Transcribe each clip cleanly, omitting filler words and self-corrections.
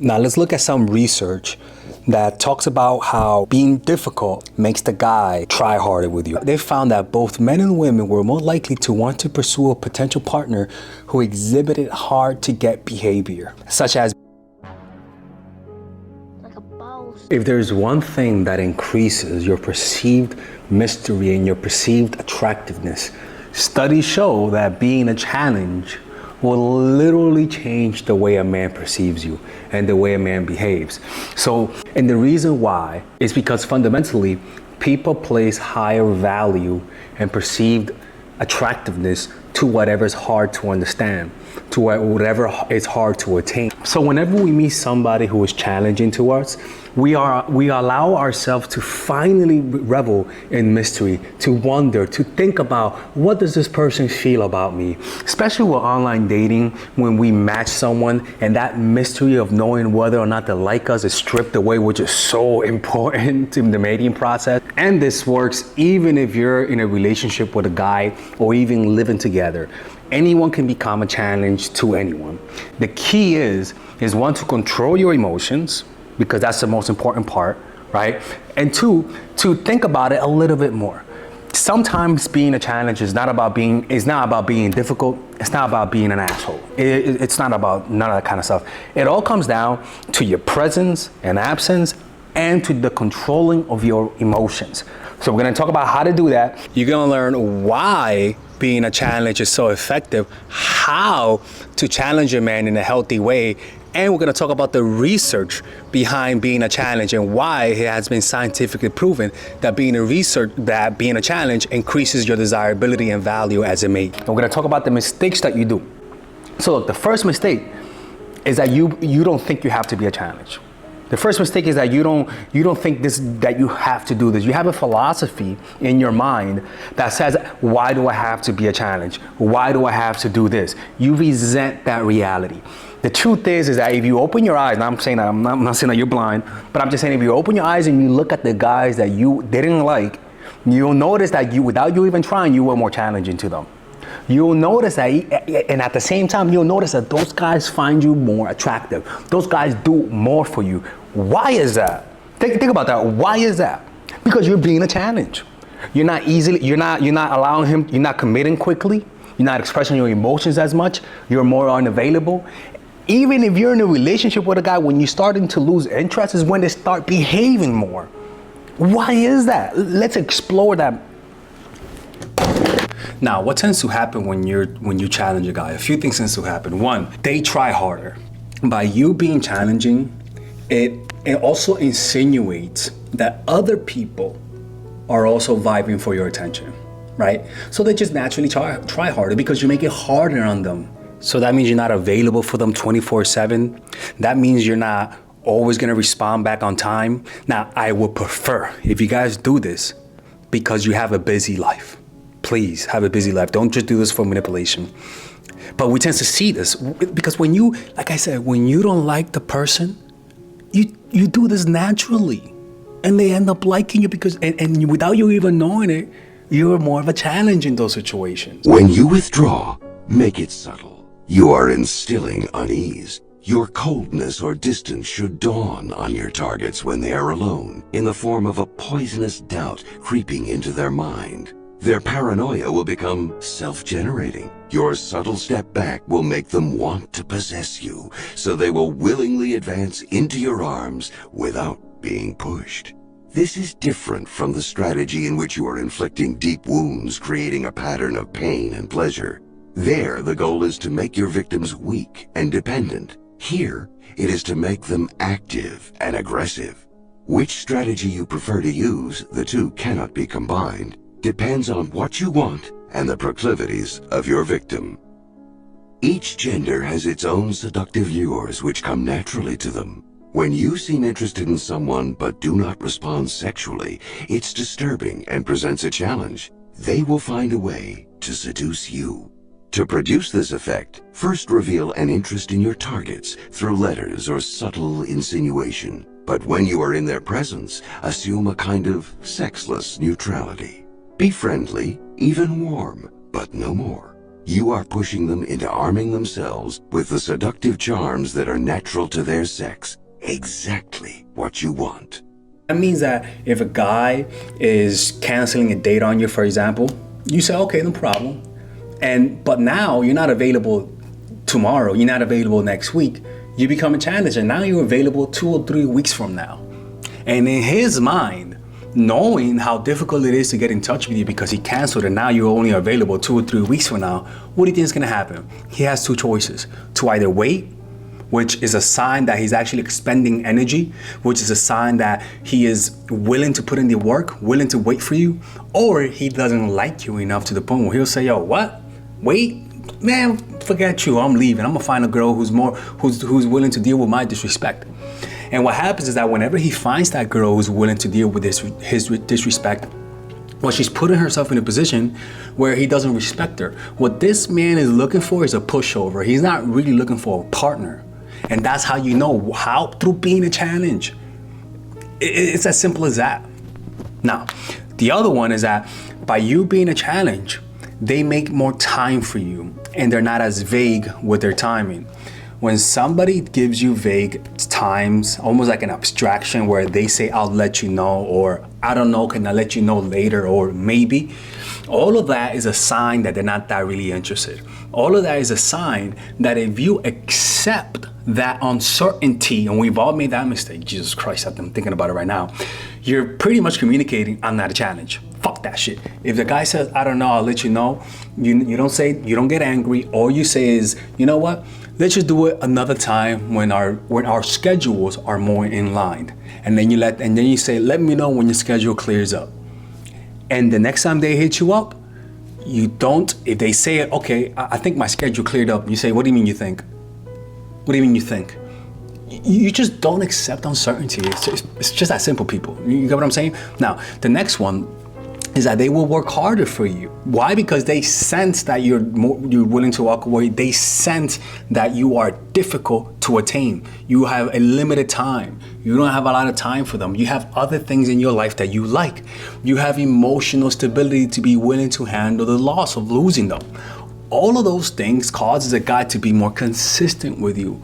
Now let's look at some research that talks about how being difficult makes the guy try harder with you. They found that both men and women were more likely to want to pursue a potential partner who exhibited hard to get behavior, such as if there's one thing that increases your perceived mystery and your perceived attractiveness, studies show that being a challenge will literally change the way a man perceives you and the way a man behaves. So, and the reason why is because fundamentally, people place higher value and perceived attractiveness to whatever's hard to understand, to whatever is hard to attain. So whenever we meet somebody who is challenging to us, we allow ourselves to finally revel in mystery, to wonder, to think about what does this person feel about me, especially with online dating. When we match someone and that mystery of knowing whether or not they like us is stripped away, which is so important in the mating process. And this works even if you're in a relationship with a guy or even living together. Anyone can become a challenge to anyone. The key is one, to control your emotions, because that's the most important part, right? And two, to think about it a little bit more. Sometimes being a challenge is not about being difficult. It's not about being an asshole. It's not about none of that kind of stuff. It all comes down to your presence and absence and to the controlling of your emotions. So we're gonna talk about how to do that. You're gonna learn why being a challenge is so effective, how to challenge a man in a healthy way, and we're gonna talk about the research behind being a challenge and why it has been scientifically proven that being a challenge increases your desirability and value as a mate. And we're gonna talk about the mistakes that you do. So look, the first mistake is that you don't think you have to be a challenge. The first mistake is that you don't think that you have to do this. You have a philosophy in your mind that says, why do I have to be a challenge? Why do I have to do this? You resent that reality. The truth is that if you open your eyes, and I'm not saying that you're blind, but I'm just saying if you open your eyes and you look at the guys that you didn't like, you'll notice that without you even trying, you were more challenging to them. You'll notice that, and at the same time, you'll notice that those guys find you more attractive. Those guys do more for you. Why is that? Think about that. Why is that? Because you're being a challenge. You're not allowing him, you're not committing quickly. You're not expressing your emotions as much. You're more unavailable. Even if you're in a relationship with a guy, when you're starting to lose interest is when they start behaving more. Why is that? Let's explore that. Now, what tends to happen when you challenge a guy? A few things tends to happen. One, they try harder. By you being challenging, it also insinuates that other people are also vibing for your attention, right? So they just naturally try harder because you make it harder on them. So that means you're not available for them 24/7. That means you're not always gonna respond back on time. Now, I would prefer if you guys do this because you have a busy life. Please have a busy life. Don't just do this for manipulation. But we tend to see this because when you, like I said, when you don't like the person, you do this naturally, and they end up liking you because, and without you even knowing it, you're more of a challenge in those situations. When you withdraw, make it subtle. You are instilling unease. Your coldness or distance should dawn on your targets when they are alone, in the form of a poisonous doubt creeping into their mind. Their paranoia will become self-generating. Your subtle step back will make them want to possess you, so they will willingly advance into your arms without being pushed. This is different from the strategy in which you are inflicting deep wounds, creating a pattern of pain and pleasure. There, the goal is to make your victims weak and dependent. Here, it is to make them active and aggressive. Which strategy you prefer to use, the two cannot be combined, depends on what you want and the proclivities of your victim. Each gender has its own seductive lures which come naturally to them. When you seem interested in someone but do not respond sexually, it's disturbing and presents a challenge. They will find a way to seduce you. To produce this effect, first reveal an interest in your targets through letters or subtle insinuation. But when you are in their presence, assume a kind of sexless neutrality. Be friendly, even warm, but no more. you are pushing them into arming themselves with the seductive charms that are natural to their sex. Exactly what you want. That means that if a guy is canceling a date on you, for example, you say, okay, no problem. But now you're not available tomorrow, you're not available next week. You become a challenger. Now you're available 2 or 3 weeks from now. And in his mind, knowing how difficult it is to get in touch with you because he canceled and now you're only available 2 or 3 weeks from now, what do you think is gonna happen? He has 2 choices: to either wait, which is a sign that he's actually expending energy, which is a sign that he is willing to put in the work, willing to wait for you, or he doesn't like you enough to the point where he'll say, yo, what? Wait? Man, forget you, I'm leaving. I'm gonna find a girl who's willing to deal with my disrespect. And what happens is that whenever he finds that girl who's willing to deal with his disrespect, well, she's putting herself in a position where he doesn't respect her. What this man is looking for is a pushover. He's not really looking for a partner. And that's how you know, how? Through being a challenge. It's as simple as that. Now, the other one is that by you being a challenge, they make more time for you and they're not as vague with their timing. When somebody gives you vague times, almost like an abstraction where they say, I'll let you know, or I don't know, can I let you know later, or maybe, all of that is a sign that they're not that really interested. All of that is a sign that if you accept that uncertainty, and we've all made that mistake, Jesus Christ, I'm thinking about it right now, you're pretty much communicating, I'm not a challenge. Fuck that shit. If the guy says, I don't know, I'll let you know, you don't get angry. All you say is, you know what? Let's just do it another time when our schedules are more in line. And then you say, let me know when your schedule clears up. And the next time they hit you up, you don't, if they say it, okay, I think my schedule cleared up. You say, what do you mean you think? What do you mean you think? You just don't accept uncertainty. It's just that simple, people. You get what I'm saying? Now, the next one is that they will work harder for you. Why? Because they sense that you're willing to walk away. They sense that you are difficult to attain. You have a limited time. You don't have a lot of time for them. You have other things in your life that you like. You have emotional stability to be willing to handle the loss of losing them. All of those things causes a guy to be more consistent with you,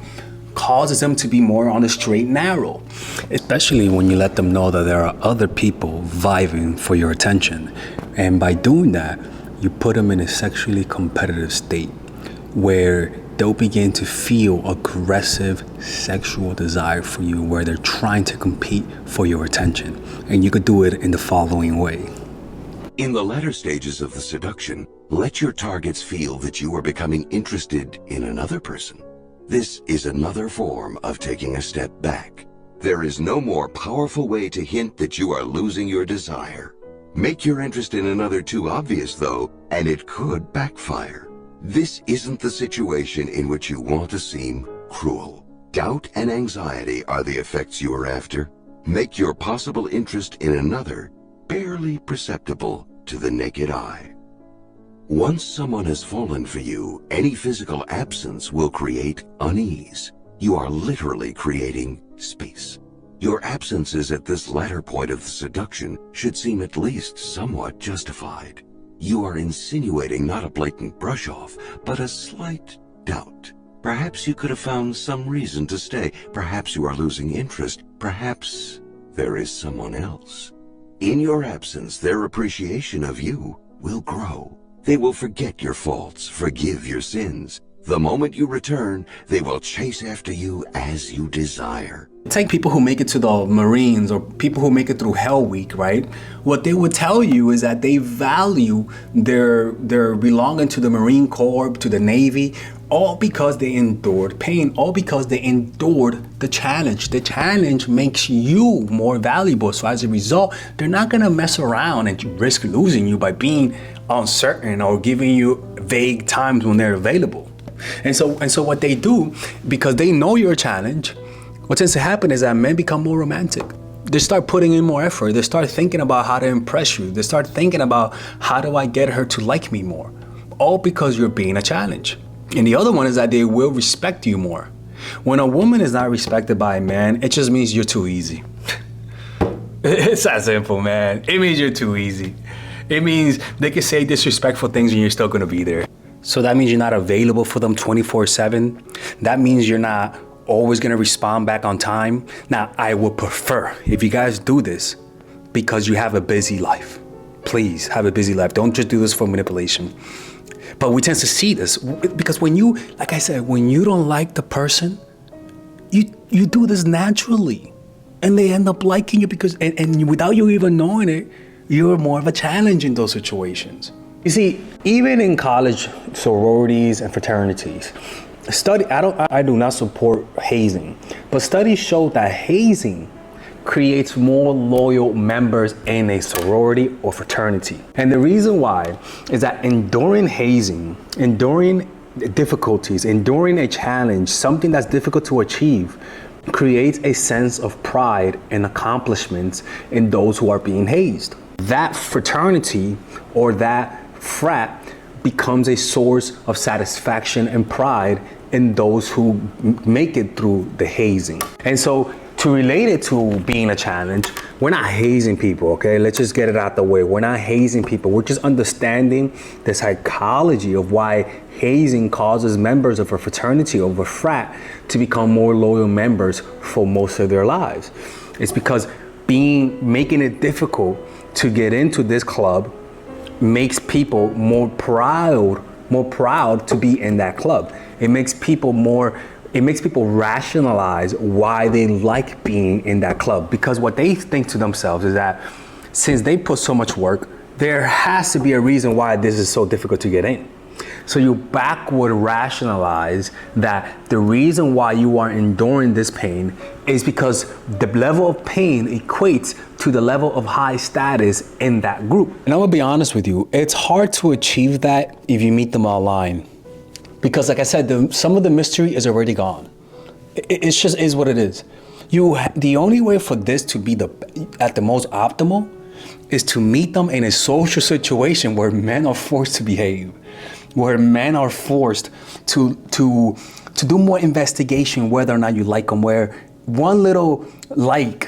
causes them to be more on the straight and narrow, especially when you let them know that there are other people vying for your attention. And by doing that, you put them in a sexually competitive state where they'll begin to feel aggressive sexual desire for you, where they're trying to compete for your attention. And you could do it in the following way. In the latter stages of the seduction, let your targets feel that you are becoming interested in another person. This is another form of taking a step back. There is no more powerful way to hint that you are losing your desire. Make your interest in another too obvious, though, and it could backfire. This isn't the situation in which you want to seem cruel. Doubt and anxiety are the effects you are after. Make your possible interest in another barely perceptible to the naked eye. Once someone has fallen for you, any physical absence will create unease. You are literally creating space. Your absences at this latter point of the seduction should seem at least somewhat justified. You are insinuating not a blatant brush-off, but a slight doubt. Perhaps you could have found some reason to stay. Perhaps you are losing interest. Perhaps there is someone else. In your absence, their appreciation of you will grow. They will forget your faults, forgive your sins. The moment you return, they will chase after you as you desire. It's like people who make it to the Marines or people who make it through Hell Week, right? What they would tell you is that they value their belonging to the Marine Corps, to the Navy, all because they endured pain, all because they endured the challenge. The challenge makes you more valuable. So as a result, they're not gonna mess around and risk losing you by being uncertain or giving you vague times when they're available. And so what they do, because they know you're a challenge, what tends to happen is that men become more romantic. They start putting in more effort. They start thinking about how to impress you. They start thinking about how do I get her to like me more? All because you're being a challenge. And the other one is that they will respect you more. When a woman is not respected by a man, it just means you're too easy. It's that simple, man. It means you're too easy. It means they can say disrespectful things and you're still gonna be there. So that means you're not available for them 24/7. That means you're not always gonna respond back on time. Now, I would prefer if you guys do this because you have a busy life. Please have a busy life. Don't just do this for manipulation. But we tend to see this because when you, like I said, when you don't like the person, you do this naturally. And they end up liking you because, and without you even knowing it, you're more of a challenge in those situations. You see, even in college sororities and fraternities, I do not support hazing, but studies show that hazing creates more loyal members in a sorority or fraternity. And the reason why is that enduring hazing, enduring difficulties, enduring a challenge, something that's difficult to achieve, creates a sense of pride and accomplishments in those who are being hazed. That fraternity or that frat becomes a source of satisfaction and pride in those who make it through the hazing. And so to relate it to being a challenge, we're not hazing people, okay? Let's just get it out the way. We're not hazing people. We're just understanding the psychology of why hazing causes members of a fraternity or of a frat to become more loyal members for most of their lives. It's because making it difficult to get into this club makes people more proud to be in that club. It makes people rationalize why they like being in that club, because what they think to themselves is that since they put so much work, there has to be a reason why this is so difficult to get in. So you backward rationalize that the reason why you are enduring this pain is because the level of pain equates to the level of high status in that group. And I'm gonna be honest with you, it's hard to achieve that if you meet them online. Because like I said, some of the mystery is already gone. It just is what it is. The only way for this to be at the most optimal is to meet them in a social situation where men are forced to behave, where men are forced to do more investigation whether or not you like them, where one little like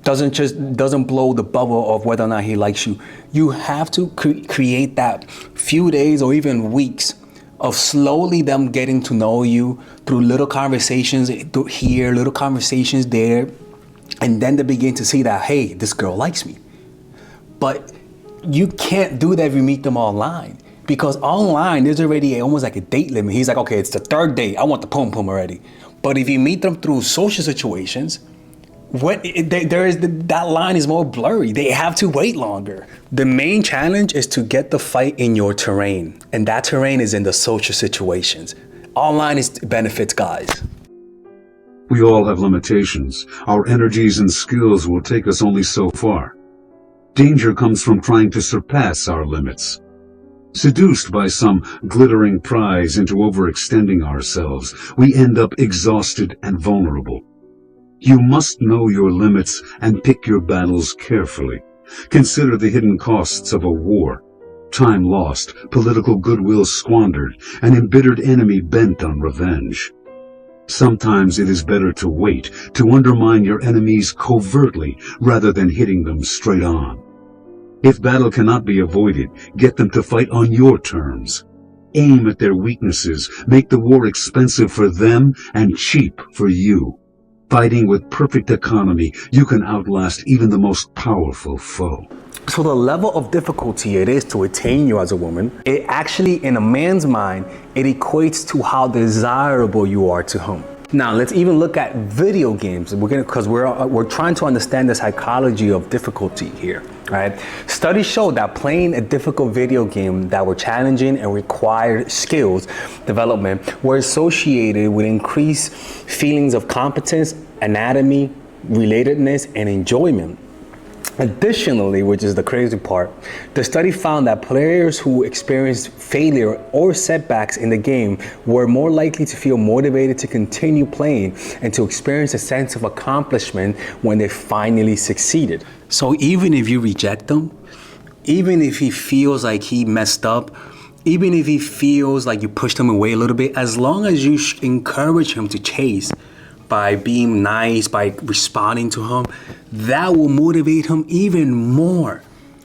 doesn't blow the bubble of whether or not he likes you. You have to create that few days or even weeks of slowly them getting to know you through little conversations here, little conversations there, and then they begin to see that, hey, this girl likes me. But you can't do that if you meet them online, because online there's already almost like a date limit. He's like, okay, it's the third date, I want the pum pum already. But if you meet them through social situations, that line is more blurry. They have to wait longer. The main challenge is to get the fight in your terrain, and that terrain is in the social situations. Online benefits guys. We all have limitations. Our energies and skills will take us only so far. Danger comes from trying to surpass our limits. Seduced by some glittering prize into overextending ourselves, we end up exhausted and vulnerable. You must know your limits and pick your battles carefully. Consider the hidden costs of a war. Time lost, political goodwill squandered, an embittered enemy bent on revenge. Sometimes it is better to wait, to undermine your enemies covertly rather than hitting them straight on. If battle cannot be avoided, get them to fight on your terms. Aim at their weaknesses, make the war expensive for them and cheap for you. Fighting with perfect economy, you can outlast even the most powerful foe. So the level of difficulty it is to attain you as a woman, it actually, in a man's mind, it equates to how desirable you are to him. Now let's even look at video games. Because we're trying to understand the psychology of difficulty here, right? Studies show that playing a difficult video game that were challenging and required skills development were associated with increased feelings of competence, anatomy, relatedness, and enjoyment. Additionally, which is the crazy part, the study found that players who experienced failure or setbacks in the game were more likely to feel motivated to continue playing and to experience a sense of accomplishment when they finally succeeded. So even if you reject them, even if he feels like he messed up, even if he feels like you pushed him away a little bit, as long as you encourage him to chase, by being nice, by responding to him, that will motivate him even more,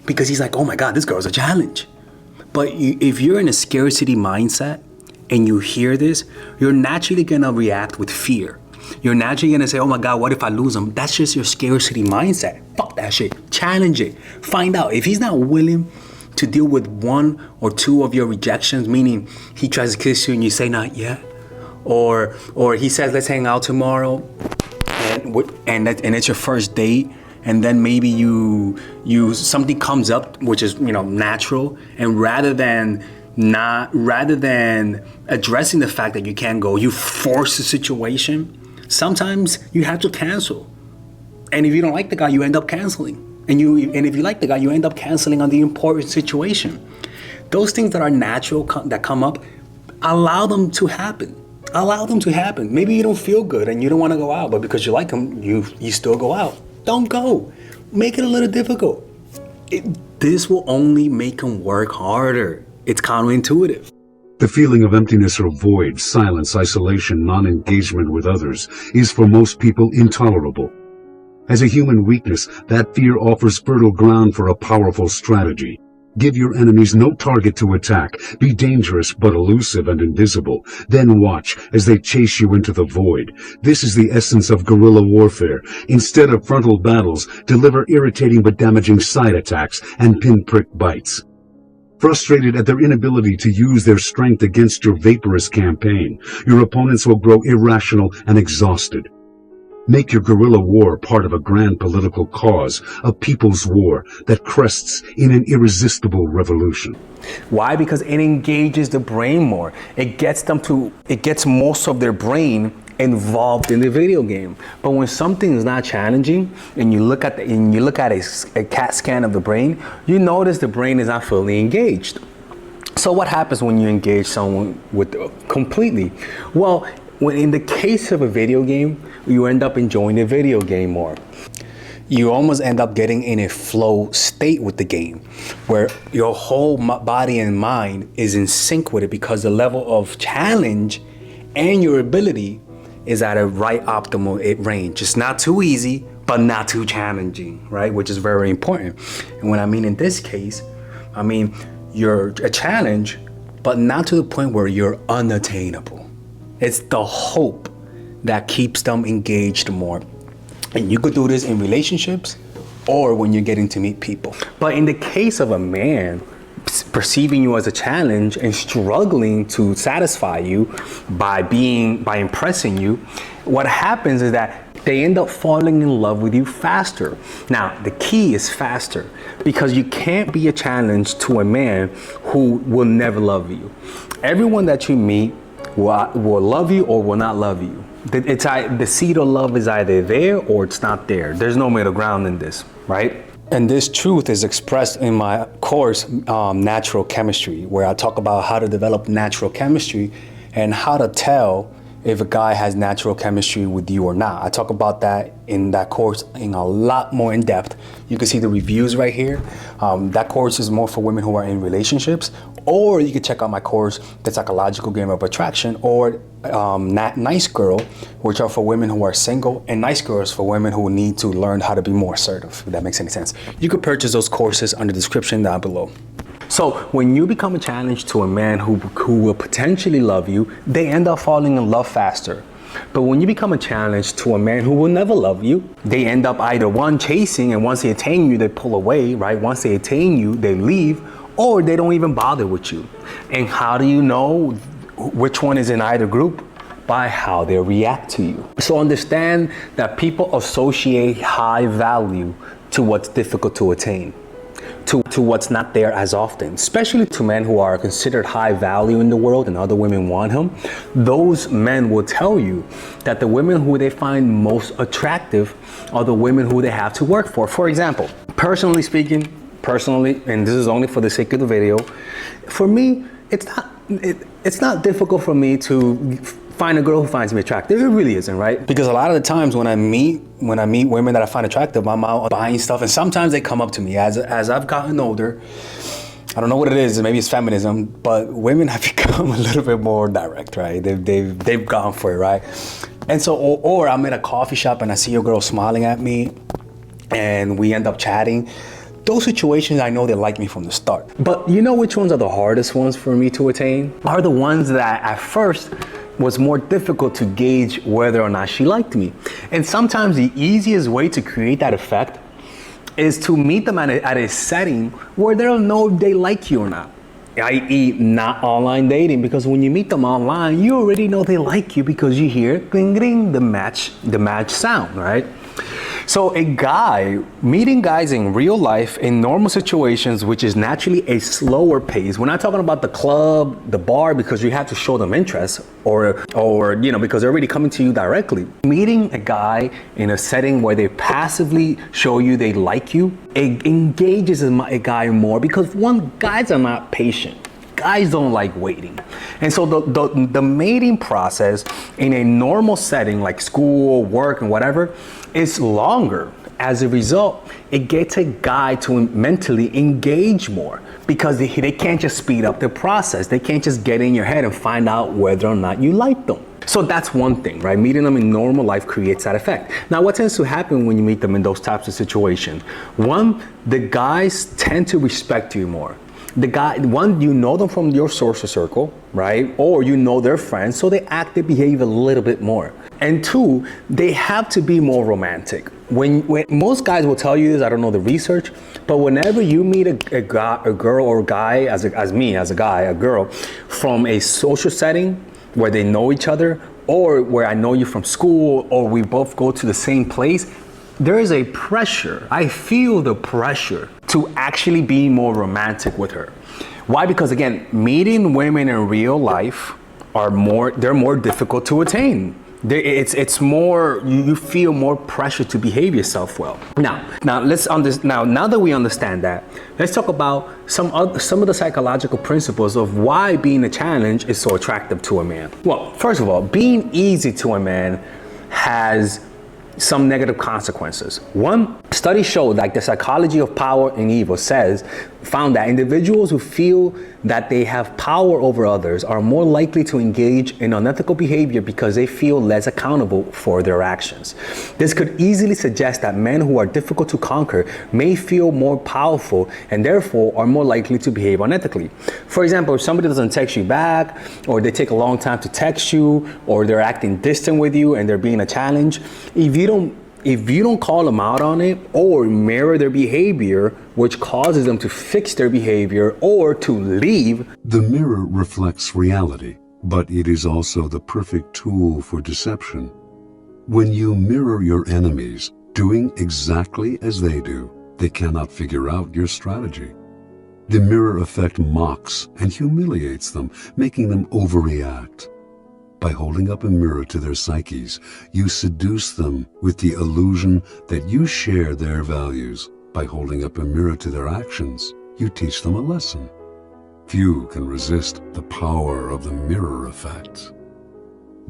because he's like, oh my God, this girl's a challenge. But if you're in a scarcity mindset and you hear this, you're naturally gonna react with fear. You're naturally gonna say, oh my God, what if I lose him? That's just your scarcity mindset. Fuck that shit. Challenge it. Find out. If he's not willing to deal with one or two of your rejections, meaning he tries to kiss you and you say not yet, or he says let's hang out tomorrow, and it's your first date, and then maybe you something comes up which is natural, and rather than addressing the fact that you can't go, you force the situation. Sometimes you have to cancel, and if you don't like the guy, you end up canceling, and if you like the guy, you end up canceling on the important situation. Those things that are natural that come up, allow them to happen. Allow them to happen. Maybe you don't feel good and you don't want to go out, but because you like him, you still go out. Don't go. Make it a little difficult. This will only make him work harder. It's counterintuitive. The feeling of emptiness or void, silence, isolation, non-engagement with others is for most people intolerable. As a human weakness, that fear offers fertile ground for a powerful strategy. Give your enemies no target to attack. Be dangerous but elusive and invisible. Then watch as they chase you into the void. This is the essence of guerrilla warfare. Instead of frontal battles, deliver irritating but damaging side attacks and pinprick bites. Frustrated at their inability to use their strength against your vaporous campaign, your opponents will grow irrational and exhausted. Make your guerrilla war part of a grand political cause, a people's war that crests in an irresistible revolution. Why? Because it engages the brain more. It gets most of their brain involved in the video game. But when something is not challenging, and you look at a CAT scan of the brain, you notice the brain is not fully engaged. So what happens when you engage someone completely? Well, in the case of a video game, you end up enjoying the video game more. You almost end up getting in a flow state with the game, where your whole body and mind is in sync with it, because the level of challenge and your ability is at a right optimal range. It's not too easy, but not too challenging, right? Which is very important. And when I mean in this case, I mean you're a challenge, but not to the point where you're unattainable. It's the hope that keeps them engaged more. And you could do this in relationships or when you're getting to meet people. But in the case of a man perceiving you as a challenge and struggling to satisfy you by impressing you, what happens is that they end up falling in love with you faster. Now, the key is faster, because you can't be a challenge to a man who will never love you. Everyone that you meet will love you or will not love you. The seed of love is either there or it's not there. There's no middle ground in this, right? And this truth is expressed in my course, Natural Chemistry, where I talk about how to develop natural chemistry and how to tell if a guy has natural chemistry with you or not. I talk about that in that course in a lot more in depth. You can see the reviews right here. That course is more for women who are in relationships, or you can check out my course, The Psychological Game of Attraction, or Nice Girl, which are for women who are single, and Nice Girls for women who need to learn how to be more assertive, if that makes any sense. You can purchase those courses under the description down below. So when you become a challenge to a man who will potentially love you, they end up falling in love faster. But when you become a challenge to a man who will never love you, they end up either one, chasing, and once they attain you, they pull away, right? Once they attain you, they leave, or they don't even bother with you. And how do you know which one is in either group? By how they react to you. So understand that people associate high value to what's difficult to attain, to what's not there as often, especially to men who are considered high value in the world and other women want him. Those men will tell you that the women who they find most attractive are the women who they have to work for. For example, personally speaking, and this is only for the sake of the video, for me, it's not difficult for me to find a girl who finds me attractive. It really isn't, right? Because a lot of the times when I meet women that I find attractive, I'm out buying stuff, and sometimes they come up to me as I've gotten older. I don't know what it is. Maybe it's feminism, but women have become a little bit more direct, right? They've gone for it, right? And so, or I'm at a coffee shop and I see a girl smiling at me, and we end up chatting. those situations, I know they like me from the start. But you know which ones are the hardest ones for me to attain? Are the ones that at first was more difficult to gauge whether or not she liked me. And sometimes the easiest way to create that effect is to meet them at a setting where they'll know if they like you or not. I.e. not online dating, because when you meet them online, you already know they like you because you hear ding ding the match sound, right? So meeting guys in real life in normal situations, which is naturally a slower pace. We're not talking about the club, the bar, because you have to show them interest or because they're already coming to you directly. Meeting a guy in a setting where they passively show you they like you, it engages a guy more because guys are not patient. Guys don't like waiting. And so the mating process in a normal setting like school, work, and whatever is longer. As a result, it gets a guy to mentally engage more because they can't just speed up the process. They can't just get in your head and find out whether or not you like them. So that's one thing, right? Meeting them in normal life creates that effect. Now, what tends to happen when you meet them in those types of situations? One, the guys tend to respect you more. You know them from your social circle, right? Or you know their friends, so they behave a little bit more. And two, they have to be more romantic. When most guys will tell you this, I don't know the research, but whenever you meet a girl or a guy, as a girl, from a social setting where they know each other, or where I know you from school, or we both go to the same place, there is a pressure. I feel the pressure to actually be more romantic with her. Why? Because again, meeting women in real life they're more difficult to attain. It's more, you feel more pressure to behave yourself well. Now that we understand that, let's talk about some of the psychological principles of why being a challenge is so attractive to a man. Well, first of all, being easy to a man has some negative consequences. One, studies show, like the psychology of power and evil found that individuals who feel that they have power over others are more likely to engage in unethical behavior because they feel less accountable for their actions. This could easily suggest that men who are difficult to conquer may feel more powerful and therefore are more likely to behave unethically. For example, if somebody doesn't text you back, or they take a long time to text you, or they're acting distant with you and they're being a challenge, if you don't call them out on it or mirror their behavior, which causes them to fix their behavior or to leave. The mirror reflects reality, but it is also the perfect tool for deception. When you mirror your enemies, doing exactly as they do, they cannot figure out your strategy. The mirror effect mocks and humiliates them, making them overreact. By holding up a mirror to their psyches, you seduce them with the illusion that you share their values. By holding up a mirror to their actions, you teach them a lesson. Few can resist the power of the mirror effect.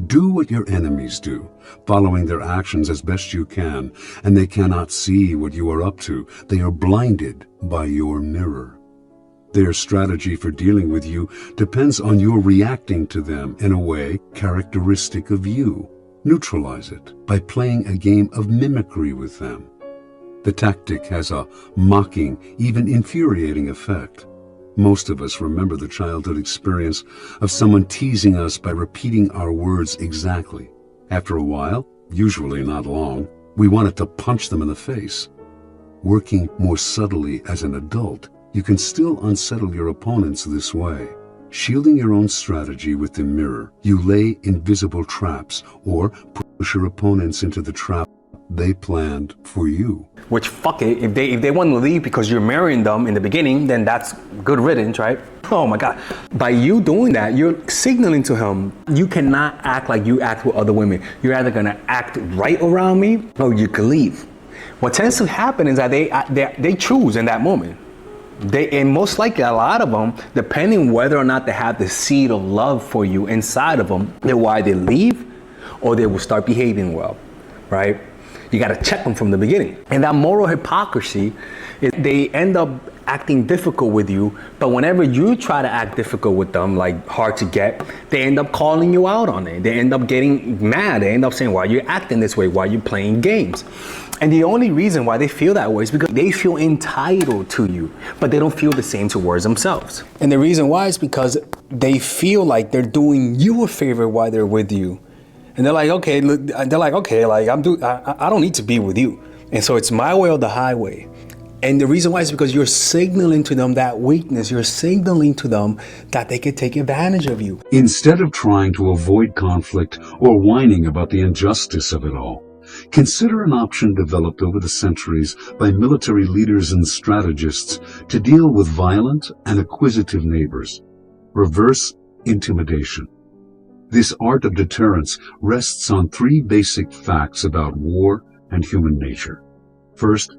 Do what your enemies do, following their actions as best you can, and they cannot see what you are up to. They are blinded by your mirror. Their strategy for dealing with you depends on your reacting to them in a way characteristic of you. Neutralize it by playing a game of mimicry with them. The tactic has a mocking, even infuriating effect. Most of us remember the childhood experience of someone teasing us by repeating our words exactly. After a while, usually not long, we wanted to punch them in the face. Working more subtly as an adult, you can still unsettle your opponents this way. Shielding your own strategy with the mirror, you lay invisible traps or push your opponents into the trap they planned for you. Which, fuck it, if they want to leave because you're marrying them in the beginning, then that's good riddance, right? Oh my God. By you doing that, you're signaling to him, you cannot act like you act with other women. You're either gonna act right around me or you can leave. What tends to happen is that they choose in that moment. And most likely, a lot of them, depending whether or not they have the seed of love for you inside of them, they'll either leave or they will start behaving well, right? You got to check them from the beginning. And that moral hypocrisy, they end up acting difficult with you, but whenever you try to act difficult with them, like hard to get, they end up calling you out on it. They end up getting mad. They end up saying, why are you acting this way? Why are you playing games? And the only reason why they feel that way is because they feel entitled to you, but they don't feel the same towards themselves. And the reason why is because they feel like they're doing you a favor while they're with you. And they're like, okay, I don't need to be with you. And so it's my way or the highway. And the reason why is because you're signaling to them that weakness. You're signaling to them that they could take advantage of you. Instead of trying to avoid conflict or whining about the injustice of it all, consider an option developed over the centuries by military leaders and strategists to deal with violent and acquisitive neighbors: reverse intimidation. This art of deterrence rests on three basic facts about war and human nature. First,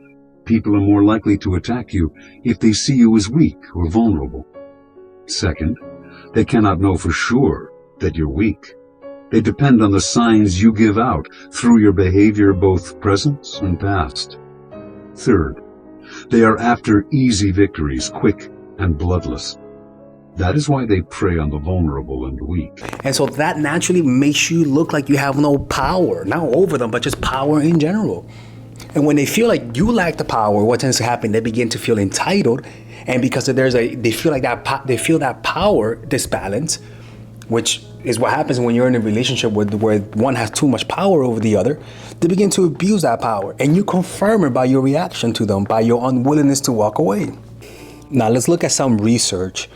people are more likely to attack you if they see you as weak or vulnerable. Second, they cannot know for sure that you're weak. They depend on the signs you give out through your behavior, both present and past. Third, they are after easy victories, quick and bloodless. That is why they prey on the vulnerable and weak. And so that naturally makes you look like you have no power, not over them, but just power in general. And when they feel like you lack the power, what tends to happen? They begin to feel entitled, and because they feel that power disbalance, which is what happens when you're in a relationship where one has too much power over the other. They begin to abuse that power, and you confirm it by your reaction to them, by your unwillingness to walk away. Now let's look at some research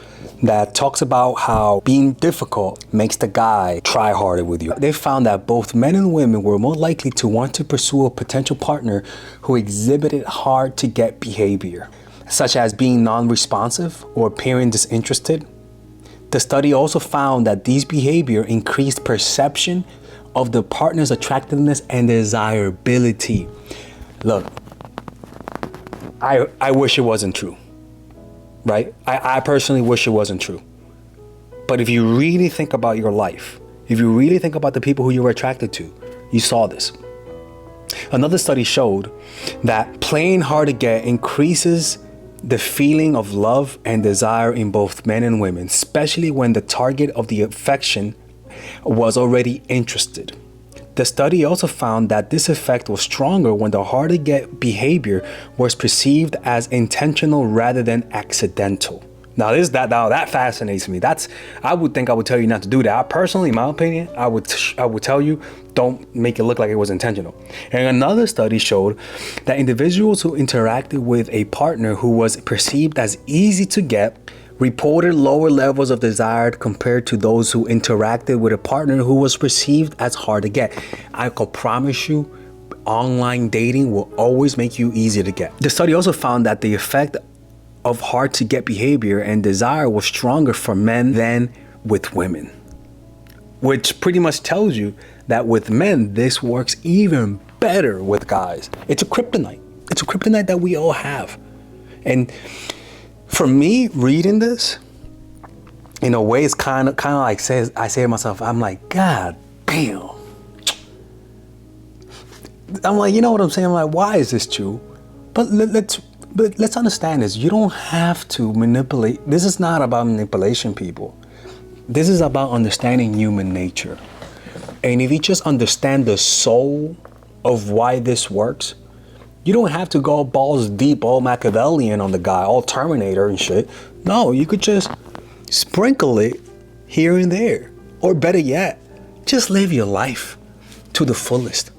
that talks about how being difficult makes the guy try harder with you. They found that both men and women were more likely to want to pursue a potential partner who exhibited hard to get behavior, such as being non-responsive or appearing disinterested. The study also found that these behavior increased perception of the partner's attractiveness and desirability. Look, I wish it wasn't true. Right? I personally wish it wasn't true. But if you really think about your life, if you really think about the people who you were attracted to, you saw this. Another study showed that playing hard to get increases the feeling of love and desire in both men and women, especially when the target of the affection was already interested. The study also found that this effect was stronger when the hard to get behavior was perceived as intentional rather than accidental. Now that fascinates me. I would tell you not to do that. I personally, in my opinion, I would tell you, don't make it look like it was intentional. And another study showed that individuals who interacted with a partner who was perceived as easy to get reported lower levels of desire compared to those who interacted with a partner who was perceived as hard to get. I can promise you, online dating will always make you easy to get. The study also found that the effect of hard to get behavior and desire was stronger for men than with women, which pretty much tells you that with men, this works even better with guys. It's a kryptonite. It's a kryptonite that we all have. And for me, reading this, in a way, it's kind of like I say to myself, I'm like, God damn. I'm like, you know what I'm saying? I'm like, why is this true? But let's understand this. You don't have to manipulate. This is not about manipulation, people. This is about understanding human nature. And if you just understand the soul of why this works, you don't have to go balls deep, all Machiavellian on the guy, all Terminator and shit. No, you could just sprinkle it here and there. Or better yet, just live your life to the fullest.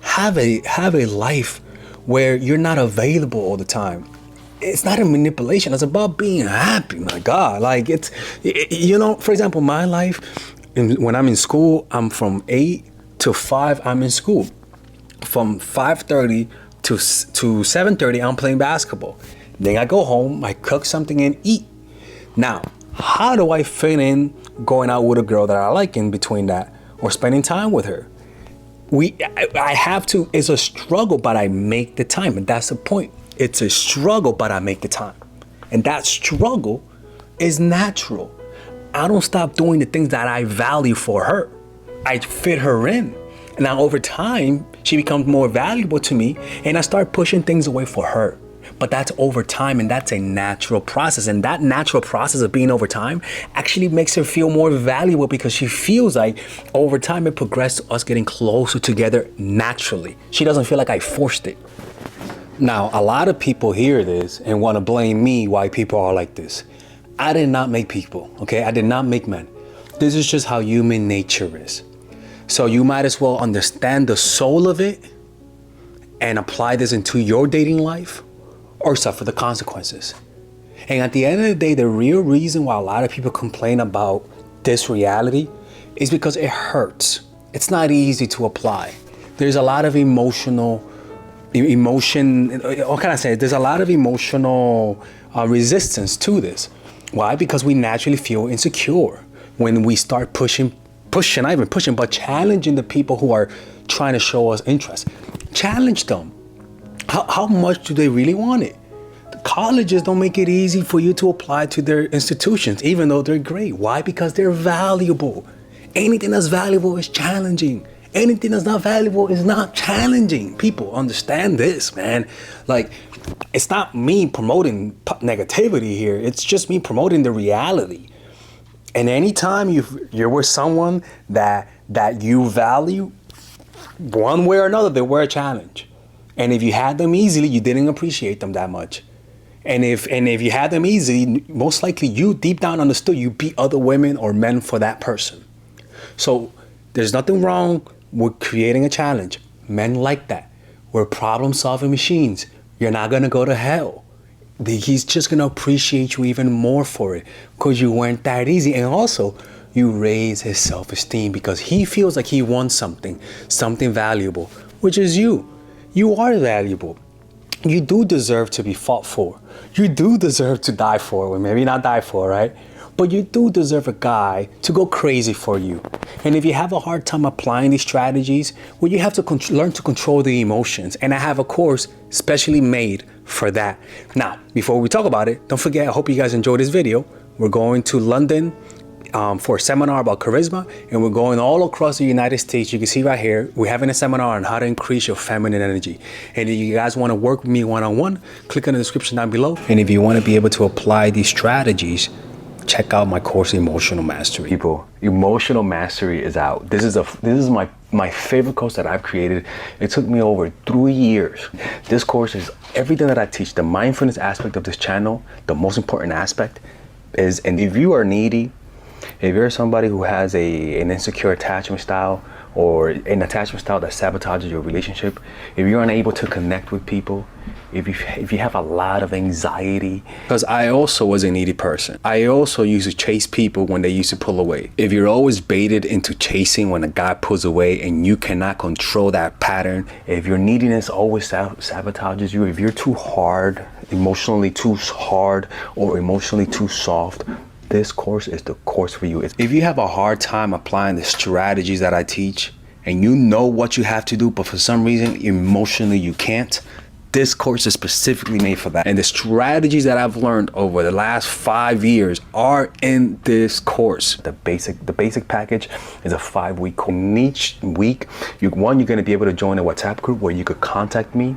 Have a life where you're not available all the time. It's not a manipulation. It's about being happy, my God. Like for example, my life, when I'm in school, I'm from 8 to 5, I'm in school. From 5:30 to 7:30, I'm playing basketball. Then I go home, I cook something and eat. Now, how do I fit in going out with a girl that I like in between that, or spending time with her? I have to. It's a struggle, but I make the time, and that's the point. It's a struggle, but I make the time, and that struggle is natural. I don't stop doing the things that I value for her. I fit her in. Now, over time, she becomes more valuable to me, and I start pushing things away for her. but that's over time, and that's a natural process. And that natural process of being over time actually makes her feel more valuable, because she feels like over time it progressed to us getting closer together naturally. She doesn't feel like I forced it. Now, a lot of people hear this and want to blame me why people are like this. I did not make people, okay? I did not make men. This is just how human nature is. So you might as well understand the soul of it and apply this into your dating life, or suffer the consequences. And at the end of the day, the real reason why a lot of people complain about this reality is because it hurts. It's not easy to apply. There's a lot of emotion, what can I say? There's a lot of emotional resistance to this. Why? Because we naturally feel insecure when we start not even pushing, but challenging the people who are trying to show us interest. Challenge them. How much do they really want it? The colleges don't make it easy for you to apply to their institutions, even though they're great. Why? Because they're valuable. Anything that's valuable is challenging. Anything that's not valuable is not challenging. People understand this, man. Like, it's not me promoting negativity here. It's just me promoting the reality. And anytime you're with someone that you value, one way or another, they were a challenge. And if you had them easily, you didn't appreciate them that much. And if you had them easily, most likely you deep down understood you beat other women or men for that person. So there's nothing wrong with creating a challenge. Men like that. We're problem-solving machines. You're not gonna go to hell. He's just gonna appreciate you even more for it, because you weren't that easy. And also, you raise his self-esteem because he feels like he wants something valuable, which is you. You are valuable. You do deserve to be fought for. You do deserve to die for. Well, maybe not die for, right? But you do deserve a guy to go crazy for you. And if you have a hard time applying these strategies, well, you have to learn to control the emotions. And I have a course specially made for that. Now, before we talk about it, don't forget, I hope you guys enjoyed this video. We're going to London for a seminar about charisma, and we're going all across the United States. You can see right here, we're having a seminar on how to increase your feminine energy. And if you guys want to work with me one-on-one, click in the description down below. And if you want to be able to apply these strategies, check out my course, Emotional Mastery. People, Emotional Mastery is out. This is my favorite course that I've created. It took me over 3 years. This course is everything that I teach. The mindfulness aspect of this channel, the most important aspect is, and if you are needy, if you're somebody who has an insecure attachment style, or an attachment style that sabotages your relationship, if you're unable to connect with people, if you have a lot of anxiety, because I also was a needy person. I also used to chase people when they used to pull away. If you're always baited into chasing when a guy pulls away and you cannot control that pattern, if your neediness always sabotages you, if you're too hard, emotionally too hard, or emotionally too soft, this course is the course for you. If you have a hard time applying the strategies that I teach, and you know what you have to do, but for some reason emotionally you can't, this course is specifically made for that. And the strategies that I've learned over the last 5 years are in this course. The basic package is a 5-week course. In each week, you're going to be able to join a WhatsApp group where you could contact me,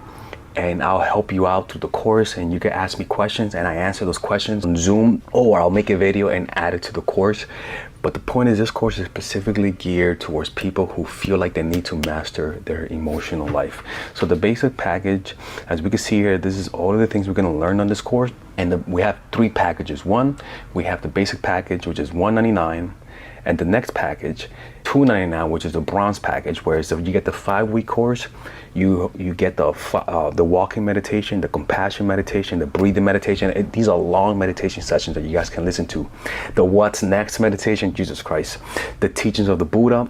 and I'll help you out through the course, and you can ask me questions and I answer those questions on Zoom, or I'll make a video and add it to the course. But the point is, this course is specifically geared towards people who feel like they need to master their emotional life. So the basic package, as we can see here, this is all of the things we're going to learn on this course. And we have 3 packages. One, we have the basic package, which is $199. And the next package, $299, which is the bronze package, where so you get the 5-week course, you get the walking meditation, the compassion meditation, the breathing meditation. These are long meditation sessions that you guys can listen to. The what's next meditation, Jesus Christ, the teachings of the Buddha,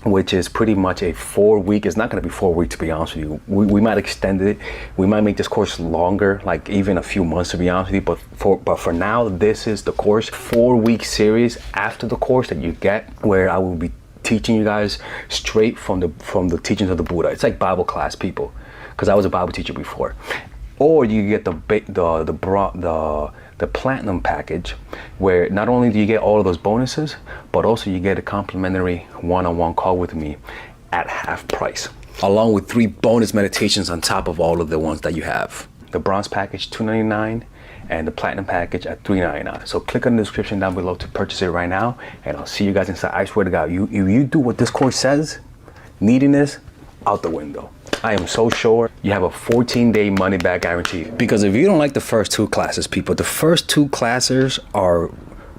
which is pretty much a 4-week. It's not going to be 4 weeks, to be honest with you. We might extend it. We might make this course longer, like even a few months, to be honest with you. But for now, this is the course, 4-week series after the course that you get, where I will be teaching you guys straight from the teachings of the Buddha. It's like Bible class, people, because I was a Bible teacher before. Or you get the platinum package, where not only do you get all of those bonuses, but also you get a complimentary one-on-one call with me at half price, along with 3 bonus meditations on top of all of the ones that you have. The bronze package $299 and the platinum package at $399. So click on the description down below to purchase it right now, and I'll see you guys inside. I swear to God, if you do what this course says, needing this, out the window. I am so sure you have a 14-day money back guarantee. Because if you don't like the first 2 classes, people, the first 2 classes are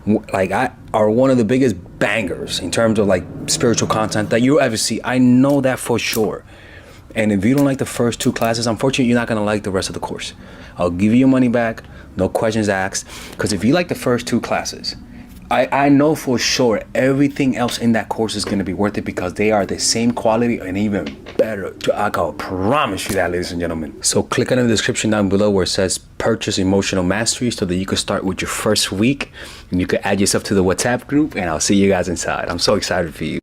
one of the biggest bangers in terms of like spiritual content that you'll ever see. I know that for sure. And if you don't like the first 2 classes, unfortunately, you're not gonna like the rest of the course. I'll give you your money back, no questions asked. Because if you like the first 2 classes, I know for sure everything else in that course is gonna be worth it, because they are the same quality and even better. I can promise you that, ladies and gentlemen. So click on the description down below where it says purchase emotional mastery, so that you can start with your first week and you can add yourself to the WhatsApp group, and I'll see you guys inside. I'm so excited for you.